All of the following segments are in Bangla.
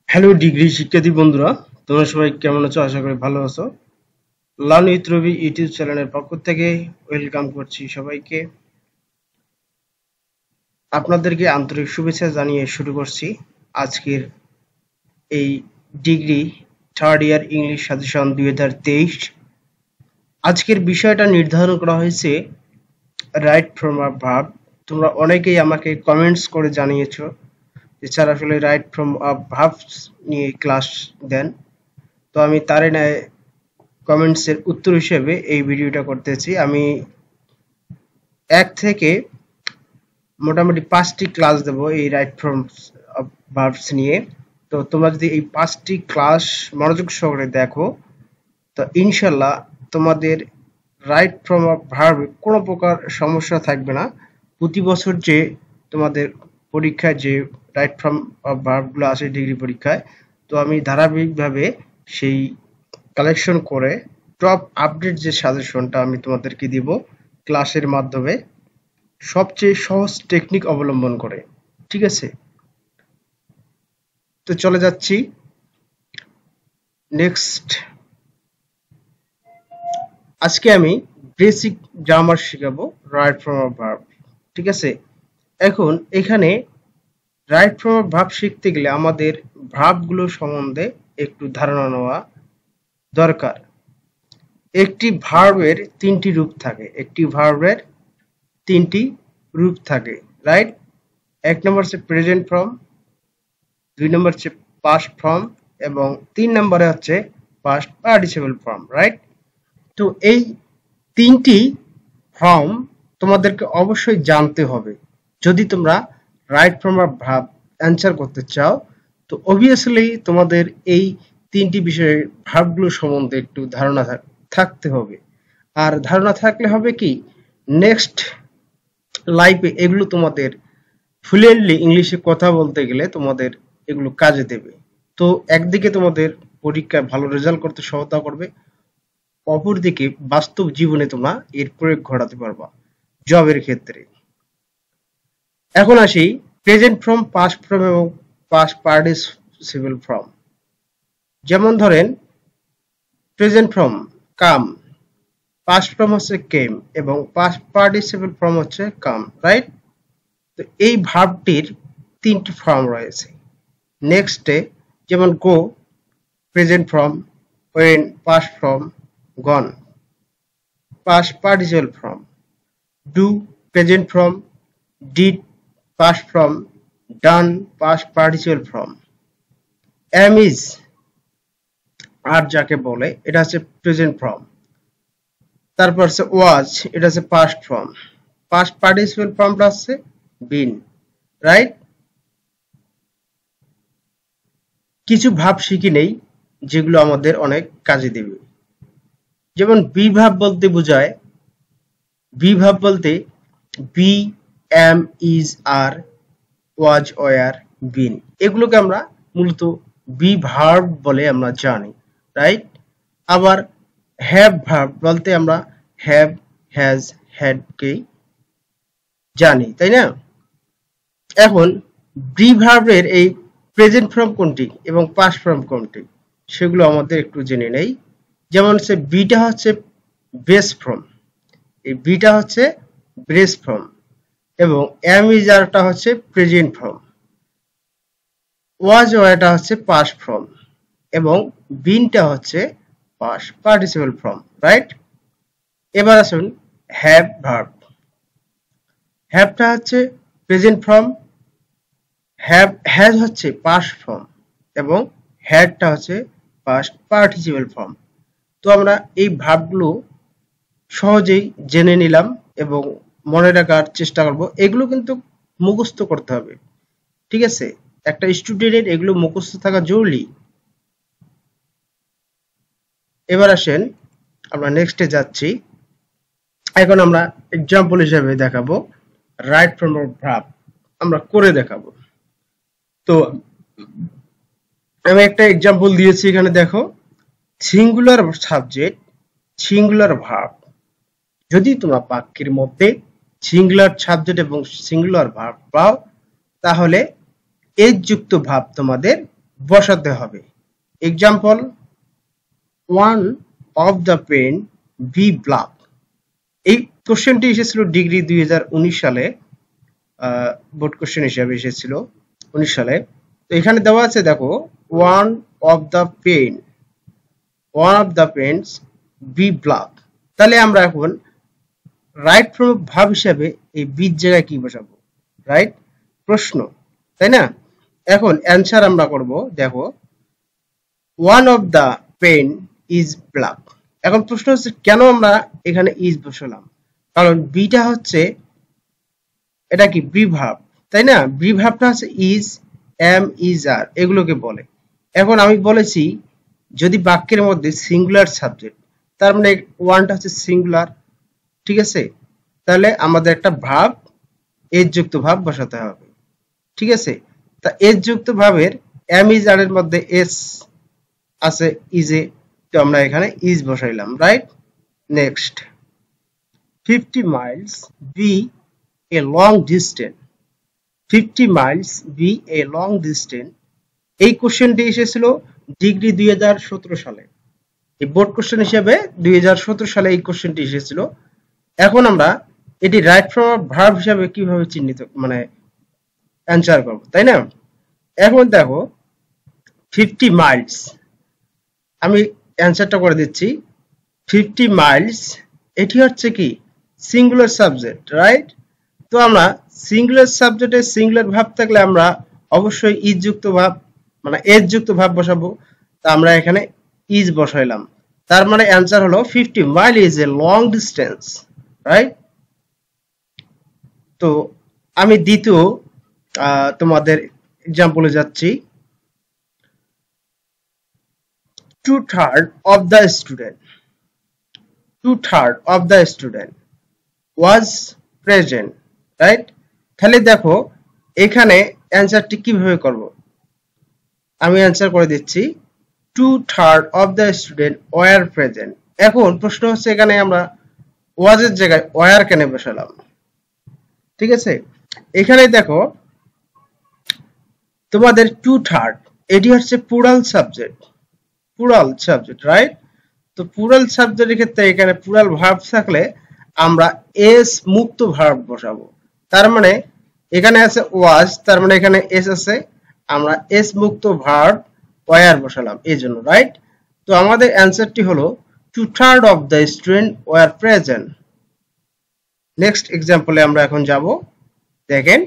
হ্যালো ডিগ্রি শিক্ষার্থী বন্ধুরা, তোমরা সবাই কেমন আছো? আশা করি ভালো আছো। লার্ন উইথ রবি ইউটিউব চ্যানেলের পক্ষ থেকে ওয়েলকাম করছি সবাইকে। আপনাদেরকে আন্তরিক শুভেচ্ছা জানিয়ে শুরু করছি আজকের এই degree third year English suggestion 2023। আজকের বিষয়টা নির্ধারণ করা হয়েছে রাইট ফ্রম আ ভার্ব। তোমরা অনেকেই আমাকে কমেন্টস করে জানিয়েছো যে স্যার আসলে রাইট ফ্রম আ ভার্বস নিয়ে ক্লাস দেন, তো আমি তারই ন্যায় কমেন্টসের উত্তর হিসেবে এই ভিডিওটা করতেছি। আমি 1 থেকে মোটামুটি 5টি ক্লাস দেব এই রাইট ফ্রম ভার্বস নিয়ে। তো তোমরা যদি এই 5টি ক্লাস মনোযোগ সহকারে দেখো, তো ইনশাল্লাহ তোমাদের রাইট ফ্রম ভার্বে কোনো প্রকার সমস্যা থাকবে না। প্রতি বছর যে তোমাদের পরীক্ষায় যে রাইট ফ্রম ভার্বগুলো আসে ডিগ্রি পরীক্ষায়, তো আমি ধারাবাহিকভাবে সেই কালেকশন করে টপ আপডেট যে সাজেশনটা আমি তোমাদেরকে দিব ক্লাসের মাধ্যমে, সবচেয়ে সহজ টেকনিক অবলম্বন করে। ঠিক আছে, তো চলে যাচ্ছি নেক্সট। আজকে আমি বেসিক গ্রামার শেখাবো রাইট ফ্রম আ ভার্ব। ঠিক আছে, এখন এখানে রাইট ফ্রম আ ভার্ব শিখতে গেলে আমাদের ভার্বগুলো সম্বন্ধে একটু ধারণা নেওয়া দরকার। একটি ভার্বের 3টি রূপ থাকে, রাইট। 1 নম্বর হচ্ছে প্রেজেন্ট ফর্ম, 2 নম্বর হচ্ছে পাস্ট ফর্ম এবং 3 নম্বরে হচ্ছে পাস্ট পার্টিসিপল ফর্ম, রাইট। তো এই 3টি ফর্ম তোমাদেরকে অবশ্যই জানতে হবে যদি তোমরা right from a verb answer করতে চাও। তো অবভিয়াসলি তোমাদের এই 3টি বিষয়ের ভার্বগুলো সম্বন্ধে একটু ধারণা থাকতে হবে। আর ধারণা থাকলে হবে কি, নেক্সট লাইফে এগুলো তোমাদের ফ্লুয়েন্টলি ইংলিশে কথা বলতে গেলে তোমাদের এগুলো কাজে দেবে। তো একদিকে তোমাদের পরীক্ষায় ভালো রেজাল্ট করতে সহায়তা করবে, অপরদিকে বাস্তব জীবনে তোমরা এর প্রয়োগ ঘটাতে পারবা জবের ক্ষেত্রে। এখন আসি প্রেজেন্ট ফর্ম, পাস্ট ফর্ম এবং পাস্ট পার্টিসিপল ফর্ম। যেমন ধরেন প্রেজেন্ট ফর্ম কাম, পাস্ট ফর্ম হচ্ছে কেম এবং পাস্ট পার্টিসিপল ফর্ম হচ্ছে কাম, রাইট। তো এই ভার্বটির 3টি ফর্ম রয়েছে। নেক্সটে যেমন go present form, went past form, gone past participle form, do present form, did past form, done past participle form, am is are যাকে বলে এটা হচ্ছে প্রেজেন্ট ফর্ম। তারপর হচ্ছে ওয়াজ, এটা হচ্ছে পাস্ট ফর্ম। পাস্ট পার্টিসিপল ফর্মটা হচ্ছে বিন, রাইট। কিছু ভাব শিখি নেই যেগুলো আমাদের অনেক কাজে দেবে। যেমন বি ভাব বলতে বোঝায়, বি ভাব বলতে be, am, is, are, was, were, been, এগুলোকে আমরা মূলত বি ভার্ব বলে আমরা জানি, রাইট। আবার হ্যাভ ভার্ব বলতে আমরা হ্যাভ, হ্যাজ, হ্যাড কে জানি, তাই না? এখন বি ভার্বের এই প্রেজেন্ট ফর্ম কোনটি এবং পাস্ট ফর্ম কোনটি সেগুলো আমাদের একটু জেনে নেই। যেমন হচ্ছে বিটা হচ্ছে বেস ফর্ম, এই বিটা হচ্ছে ব্রেস ফর্ম এবং এম ইজ আরটা হচ্ছে প্রেজেন্ট ফর্ম, ওয়াজ ওয়ারটা হচ্ছে পাস্ট ফর্ম এবং বিনটা হচ্ছে পাস্ট পার্টিসিপল ফর্ম, রাইট। এবার আসুন হ্যাভ ভার্ব। হ্যাভটা হচ্ছে প্রেজেন্ট ফর্ম, হ্যাজ হচ্ছে পাস্ট ফর্ম এবং হ্যাডটা হচ্ছে পাস্ট পার্টিসিপল ফর্ম। তো আমরা এই ভার্বগুলো সহজেই জেনে নিলাম এবং মনে রাখার চেষ্টা করব। এগুলো কিন্তু মুখস্থ করতে হবে, ঠিক আছে? একটা স্টুডেন্টের এগুলো মুখস্থ থাকা জরুরি। এবার আসেন আমরা নেক্সটে যাচ্ছি। এখন আমরা এক্সাম্পল হিসেবে দেখাবো রাইট ফ্রম ভার্ব, আমরা করে দেখাবো। তো আমি একটা এক্সাম্পল দিয়েছি, এখানে দেখো সিঙ্গুলার সাবজেক্ট, সিঙ্গুলার ভার্ব। যদি তোমরা বাক্যের মধ্যে সিঙ্গুলার সাবজেক্ট এবং সিঙ্গুলার ভার্ব পাও, তাহলে এজ যুক্ত ভাব তোমাদের বসাতে হবে। Example, one of the pen be black. এই কোশ্চেনটি এসেছিল ডিগ্রি 2019 সালে, বোর্ড কোশ্চেন হিসেবে এসেছিল 19 সালে। তো এখানে দেওয়া আছে দেখো, one of the pens be black. তাহলে আমরা এখন রাইট ফ্রম ভাব হিসাবে এই বির জায়গায় কি বসাবো? রাইট, প্রশ্ন, তাই না? এখন অ্যান্সার আমরা করব, দেখো one of the pen is black. এখন প্রশ্ন হচ্ছে কেন আমরা এখানে ইজ বসালাম? কারণ বিটা হচ্ছে, এটা কি বি ভার্ব, তাই না? বি ভার্বটা হচ্ছে ইজ, এম, ইজ, আর, এগুলোকে বলে। এখন আমি বলেছি যদি বাক্যের মধ্যে সিঙ্গুলার সাবজেক্ট, তার মানে ওয়ানটা হচ্ছে সিঙ্গুলার, ঠিক আছে? তাহলে আমাদের একটা ভার্ব, এজ যুক্ত ভার্ব বসাতে হবে, ঠিক আছে? তা এজ যুক্ত ভার্বের এম, ইজ, আর এর মধ্যে এস আছে ইজে, তো আমরা এখানে ইজ বসাইলাম, right? Next, 50 miles be a long distance. 50 miles be a long distance. এই কোশ্চেনটি এসেছিল ডিগ্রি 2017 সালে, এই বোর্ড কোশ্চেন হিসেবে 2017 সালে এই কোশ্চেনটি এসেছিল। এখন আমরা এটি রাইট ফ্রম ভার্ব হিসাবে কিভাবে চিহ্নিত, মানে অ্যান্সার করব, তাই না? এখন দেখো 50 মাইলস, আমি অ্যান্সারটা করে দিচ্ছি। 50 মাইলস এটি হচ্ছে কি সিঙ্গুলার সাবজেক্ট, রাইট? তো আমরা সিঙ্গুলার সাবজেক্টে সিঙ্গুলার ভাব থাকলে আমরা অবশ্যই ইজ যুক্ত ভাব, মানে এজ যুক্ত ভাব বসাবো। তা আমরা এখানে ইজ বসাইলাম, তার মানে অ্যান্সার হলো 50 mile is a long distance, right? তো আমি দ্বিতীয় তোমাদের এক্সাম্পলে যাচ্ছি। 2/3 of the student was present, right? তাহলে দেখো এখানে অ্যান্সারটি কিভাবে করব, আমি অ্যান্সার করে দিচ্ছি। 2/3 of the student were present। এখন প্রশ্ন হচ্ছে এখানে আমরা was এর জায়গায় were কেন বসালাম? ঠিক আছে, এখানে দেখো তোমাদের 2/3 এটি হচ্ছে প্লুরাল সাবজেক্ট, রাইট? তো প্লুরাল সাবজেক্টের ক্ষেত্রে এখানে প্লুরাল ভার্ব থাকলে আমরা এস মুক্ত ভার্ব বসাবো। তার মানে এখানে আছে ওয়াজ, তার মানে এখানে এস আছে, আমরা এস মুক্ত ভার্ব ওয়ার বসালাম এই জন্য, রাইট? তো আমাদের অ্যান্সারটি হলো 2/3 of the student were present। Next এক্সাম্পলে আমরা এখন যাব, দেখেন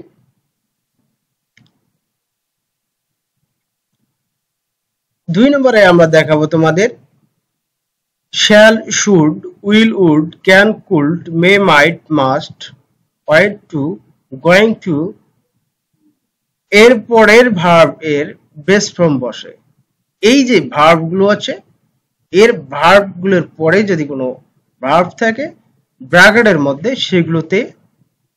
2 নম্বরে আমরা দেখাবো তোমাদের shall, should, will, would, can, could, may, might, must, ought to, going to এর পরের ভার্ব এর বেস ফর্ম বসে। এই যে ভার্বগুলো আছে, এর ভার্বগুলোর পরে যদি কোনো ভার্ব থাকে ব্র্যাকেটের মধ্যে, সেগুলোতে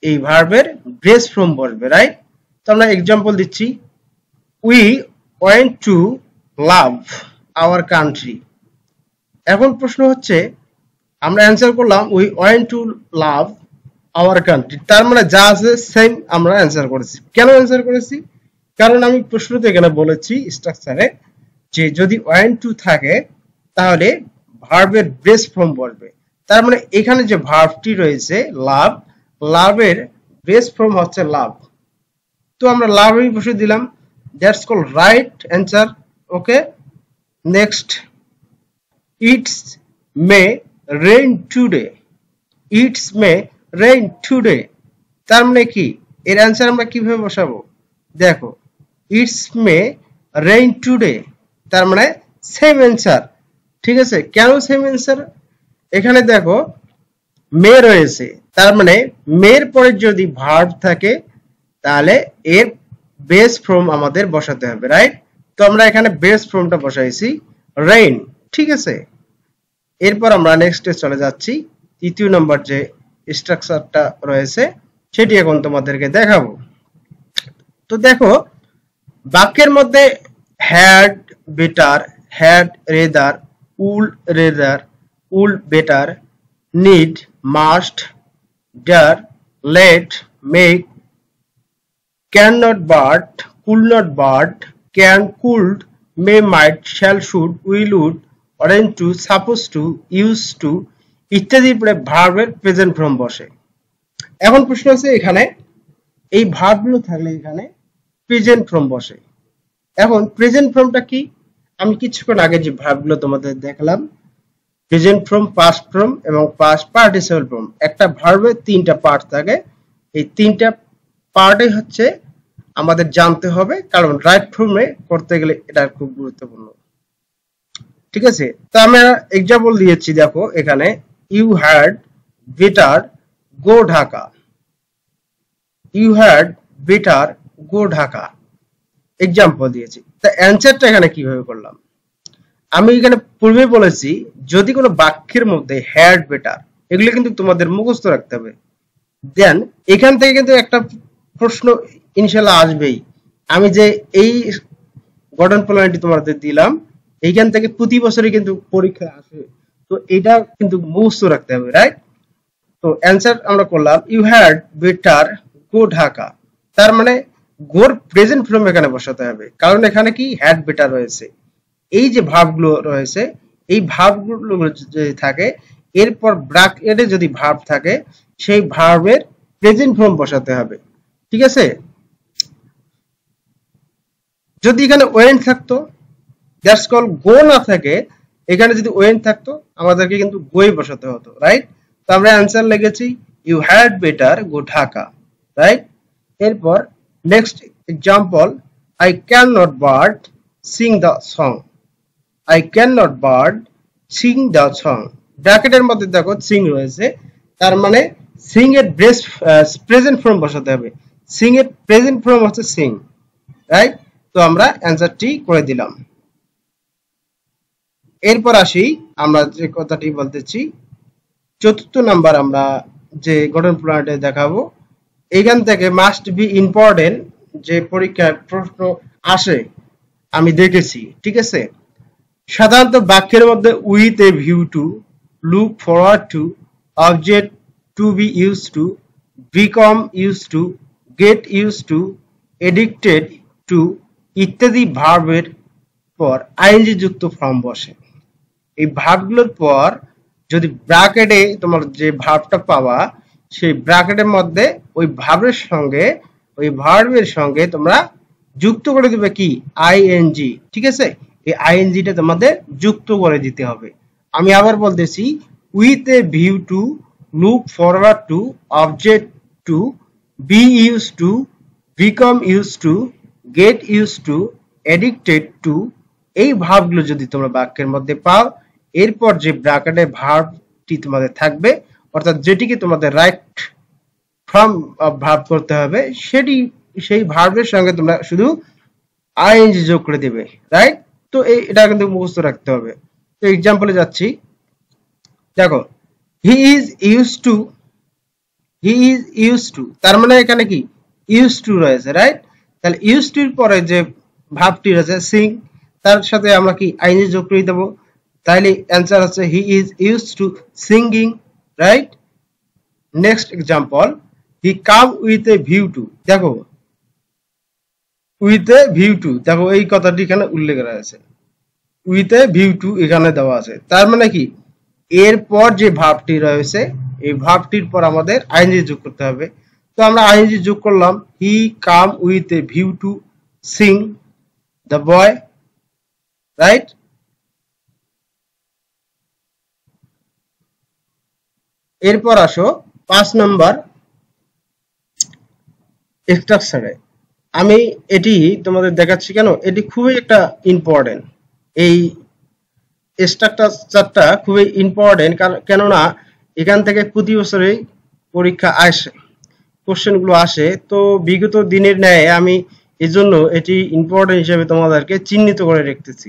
এই ভার্বের বেস ফর্ম বসবে, রাইট? তো আমরা এক্সাম্পল দিচ্ছি, we went to love our country. এখন প্রশ্ন হচ্ছে আমরা অ্যান্সার করলাম we went to love our country, তার মানে যা আছে সেম আমরা অ্যান্সার করেছি। কেন অ্যান্সার করেছি? কারণ আমি প্রশ্নতে এখানে বলেছি স্ট্রাকচারে যে যদি ওয়েন্ট টু থাকে তাহলে ভার্বের বেস ফর্ম বসবে। তার মানে এখানে যে ভার্বটি রয়েছে লাভ, লাভের বেস ফর্ম হচ্ছে লাভ, তো আমরা লাভই বসে দিলাম। That's call right answer. Okay, next, it's may rain today. It's may rain today, তার মানে কি এর অ্যান্সার আমরা কিভাবে বসাবো? দেখো ইটস মে রেইন টুডে, তার মানে সেম অ্যান্সার, ঠিক আছে? কেন সেম অ্যান্সার? এখানে দেখো মে রয়েছে, তার মানে মের পরে যদি ভার্ব থাকে তাহলে এর বেস ফর্ম আমাদের বসাতে হবে, রাইট? তো আমরা এখানে বেস ফর্মটা বসাইছি রেইন, ঠিক আছে? এরপর আমরা নেক্সটে চলে যাচ্ছি, তৃতীয় নম্বর যে স্ট্রাকচারটা রয়েছে সেটি এখন তোমাদেরকে দেখাবো। তো দেখো বাক্যের মধ্যে had better, had rather, would better, need, must, dare, let, make, can not but, could not but, can, could, may, might, shall, should, will, would, oughtn't to, supposed to, used to ইত্যাদির পরে ভার্বের প্রেজেন্ট ফর্ম বসে। এখন প্রশ্ন আছে এখানে এই ভার্বগুলো থাকলে এখানে প্রেজেন্ট ফর্ম বসে। এখন প্রেজেন্ট ফর্মটা কি? আমি কিছুক্ষণ আগে যে ভার্বগুলো তোমাদের দেখালাম, প্রেজেন্ট ফর্ম, পাস্ট ফর্ম এবং পাস্ট পার্টিসিপল ফর্ম। একটা ভার্বের তিনটা পার্ট থাকে, এই তিনটা পার্টই হচ্ছে আমাদের জানতে হবে, কারণ রাইট ফর্মে করতে গেলে এটা খুব গুরুত্বপূর্ণ। ঠিক আছে, তো আমরা এক্সাম্পল দিয়েছি, দেখো এখানে you had better go Dhaka, you had better go Dhaka example দিয়েছি। তা অ্যান্সারটা এখানে কিভাবে করলাম? আমি এখানে পূর্বে বলেছি যদি কোনো বাক্যের মধ্যে হ্যাড, বেটার এগুলো কিন্তু তোমাদের মুখস্থ রাখতে হবে। দেন এখান থেকে কিন্তু একটা প্রশ্ন ইনশাআল্লাহ আসবেই। আমি যে এই গঠন প্রণালীটি তোমাদের দিলাম, এইখান থেকে প্রতি বছরই কিন্তু পরীক্ষা আসে, তো এটা কিন্তু মুখস্থ রাখতে হবে, রাইট? তো অ্যান্সার আমরা করলাম you had better go Dhaka, তার মানে গোর প্রেজেন্ট ফর্ম এখানে বসাতে হবে, কারণ এখানে কি হ্যাড বেটার রয়েছে। এই যে ভার্বগুলো রয়েছে, এই ভার্বগুলো যদি থাকে, এরপর ব্র্যাকেটে যদি ভার্ব থাকে, সেই ভার্বের প্রেজেন্ট ফর্ম বসাতে হবে। ঠিক আছে, যদি এখানে ওয়েন থাকতো, দ্যাটস কল গো না থাকে, এখানে যদি ওয়েন থাকতো আমাদেরকে কিন্তু গোই বসাতে হতো, রাইট? তো আমরা অ্যান্সার লিখেছি you had better go Dhaka, right? এরপর next example, I can not bird sing the song, I cannot bird sing the song। ব্র্যাকেটের মধ্যে দেখো সিং রয়েছে, তার মানে সিং এর প্রেজেন্ট ফর্ম বসাতে হবে। সিং এর প্রেজেন্ট ফর্ম হচ্ছে সিং, রাইট? তো আমরা অ্যান্সারটি করে দিলাম। এরপর আসি আমরা যে কথাটি বলতেছি, চতুর্থ নাম্বার আমরা যে গঠন প্রণালীটা দেখাবো, এখান থেকে মাস্ট বি ইম্পর্টেন্ট যে পরীক্ষায় প্রশ্ন আসে আমি দেখেছি। ঠিক আছে, সাধারণত বাক্যের মধ্যে with a view to, look forward to, object to be use to, become use to, get use to, addicted to ইত্যাদি ভার্বের পর আইএনজি যুক্ত ফর্ম বসে। এই ভার্বগুলোর পর যদি ব্র্যাকেটে তোমার যে ভার্বটা পাওয়া, সেই ব্র্যাকেটের মধ্যে ওই ভার্বের সঙ্গে তোমরা যুক্ত করে দিবে কি আইএনজি। ঠিক আছে, এই আইএনজিটা তোমাদের যুক্ত করে দিতে হবে। আমি আবার বলতেছি, with a view to, look forward to, object to, be use to, become use to, get use to, addicted to, এই ভার্বগুলো যদি তোমরা বাক্যের মধ্যে পাও, এরপর যে ব্র্যাকেটে ভার্বটি তোমাদের থাকবে, অর্থাৎ যেটিকে তোমাদের রাইট ফর্ম অফ ভার্ব করতে হবে, সেই ভার্বের সঙ্গে তোমরা শুধু আইএনজি যোগ করে দেবে, রাইট? তো এটা কিন্তু মুখস্থ রাখতে হবে। তো এক্সাম্পলে যাচ্ছি, দেখো হি ইজ ইউজ টু, তার মানে এখানে কি ইউজ টু রয়েছে, রাইট? তাহলে ইউজ টুর পরে যে ভার্বটি রয়েছে সিং, তার সাথে আমরা কি আইএনজি যোগ করে দেব, তাহলে অ্যান্সার হচ্ছে he is use to singing, right? Next example, he come with a view to, দেখো উইথ এ ভিউ টু, দেখো এই কথাটি এখানে উল্লেখ করা আছে, উইথ এ ভিউ টু এখানে দেওয়া আছে, তার মানে কি এরপর যে ভার্বটি রয়েছে, এই ভার্বটির পর আমাদের আইএনজি যোগ করতে হবে। তো আমরা আইএনজি যোগ করলাম, he come with a view to sing the boy, right? এরপর আসো 5 নাম্বার স্ট্রাকচারে। আমি এটি তোমাদের দেখাচ্ছি কেন, এটি খুবই একটা ইম্পর্টেন্ট, এই স্ট্রাকচারটা খুবই ইম্পর্টেন্ট, কেননা এখান থেকে প্রতি বছরেই পরীক্ষা আসে, কোশ্চেনগুলো আসে। তো বিগত দিনের ন্যায় আমি এজন্য এটি ইম্পর্টেন্ট হিসেবে তোমাদেরকে চিহ্নিত করে রাখতেছি,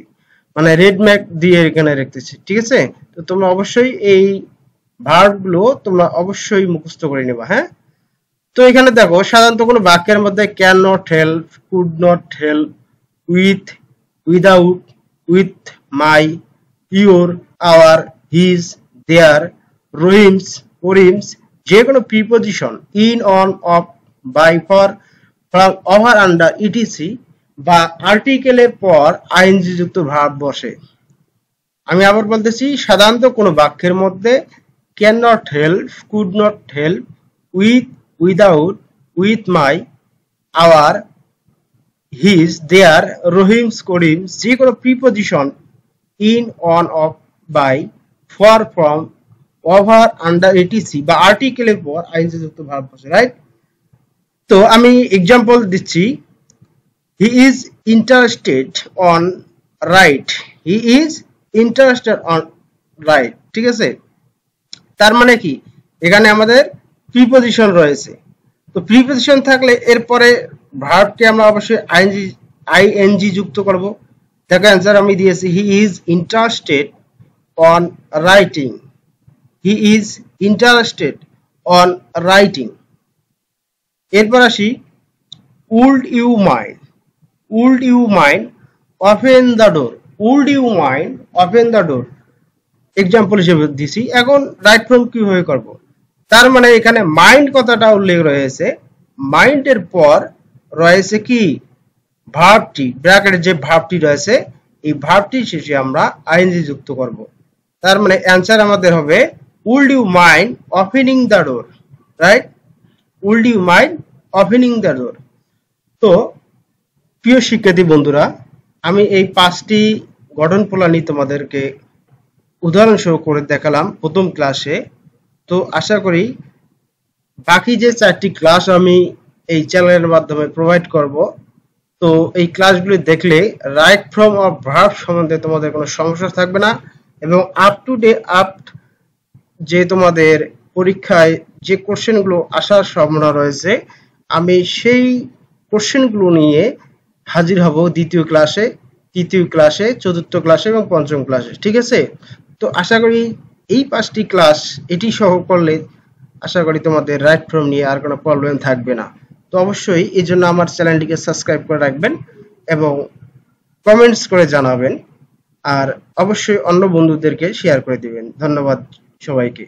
মানে রেড ম্যার্ক দিয়ে এখানে রাখতেছি। ঠিক আছে, তো তোমরা অবশ্যই এই ভার্বগুলো তোমরা অবশ্যই মুখস্থ করে নেবা। হ্যাঁ, তো এখানে দেখো সাধারণত কোনো বাক্যের মধ্যে can not help, could not help, with, without, with my, your, our, his, their, Rahim's, Karim's, যে কোনো preposition in, on, of, by, for, from, over, under, ETC বা আর্টিকেলের পর আইএনজি যুক্ত ভার্ব বসে। আমি আবার বলতেছি, সাধারণত কোনো বাক্যের মধ্যে can not help, could not help, with, without, with my, our, his, their, Rahim's, Karim, যে কোনো preposition in, on, of, by, for, from, over, under, ETC বা আর্টিকেলের পর আইএনজি যুক্ত ভার্ব বসে, রাইট? তো আমি এক্সাম্পল দিচ্ছি, হি is interested on right, he is interested on right, ঠিক আছে? তার মানে কি, এখানে আমাদের প্রিপজিশন রয়েছে। তো প্রিপজিশন থাকলে এরপরে ভার্বকে আমরা অবশ্যই আইএনজি যুক্ত করব। দেখো অ্যান্সার আমি দিয়েছি, he is interested on writing, he is interested on writing. এরপর আসি, would you mind, would you mind open the door, would you mind open the door example হিসেবে দিছি। এখন রাইট ফ্রম কিভাবে করব? তার মানে এখানে মাইন্ড কথাটা উল্লেখ রয়েছে, মাইন্ডের পর রয়েছে কি, ভার্বটি, ব্র্যাকেটে যে ভার্বটি রয়েছে এই ভার্বটি শেষে আমরা আইএনজি যুক্ত করব। তার মানে অ্যান্সার আমাদের হবে would you mind opening the door, right? Would you mind opening the door. তো প্রিয় শিক্ষার্থী বন্ধুরা, আমি এই 5টি গঠন প্রণালী তোমাদেরকে উদাহরণ সহ করে দেখালাম প্রথম ক্লাসে। তো আশা করি বাকি যে 4টি ক্লাস আমি এই চ্যানেলের মাধ্যমে প্রোভাইড করব, তো এই ক্লাসগুলি দেখলে রাইট ফ্রম অফ ভার্ব সম্বন্ধে তোমাদের কোনো সমস্যা থাকবে না, এবং আপ টু ডে যে তোমাদের পরীক্ষায় যে কোশ্চেনগুলো আসার সম্ভাবনা রয়েছে, আমি সেই কোশ্চেনগুলো নিয়ে হাজির হব দ্বিতীয় ক্লাসে, তৃতীয় ক্লাসে, চতুর্থ ক্লাসে এবং পঞ্চম ক্লাসে, ঠিক আছে? তো আশা করি এই 5টি ক্লাস এটি সহ করলে আশা করি তোমাদের রাইট ফ্রম নিয়ে আর কোনো প্রবলেম থাকবে না। তো অবশ্যই এই জন্য আমার চ্যানেলটিকে সাবস্ক্রাইব করে রাখবেন এবং কমেন্টস করে জানাবেন, আর অবশ্যই অন্য বন্ধুদেরকে শেয়ার করে দিবেন। ধন্যবাদ সবাইকে।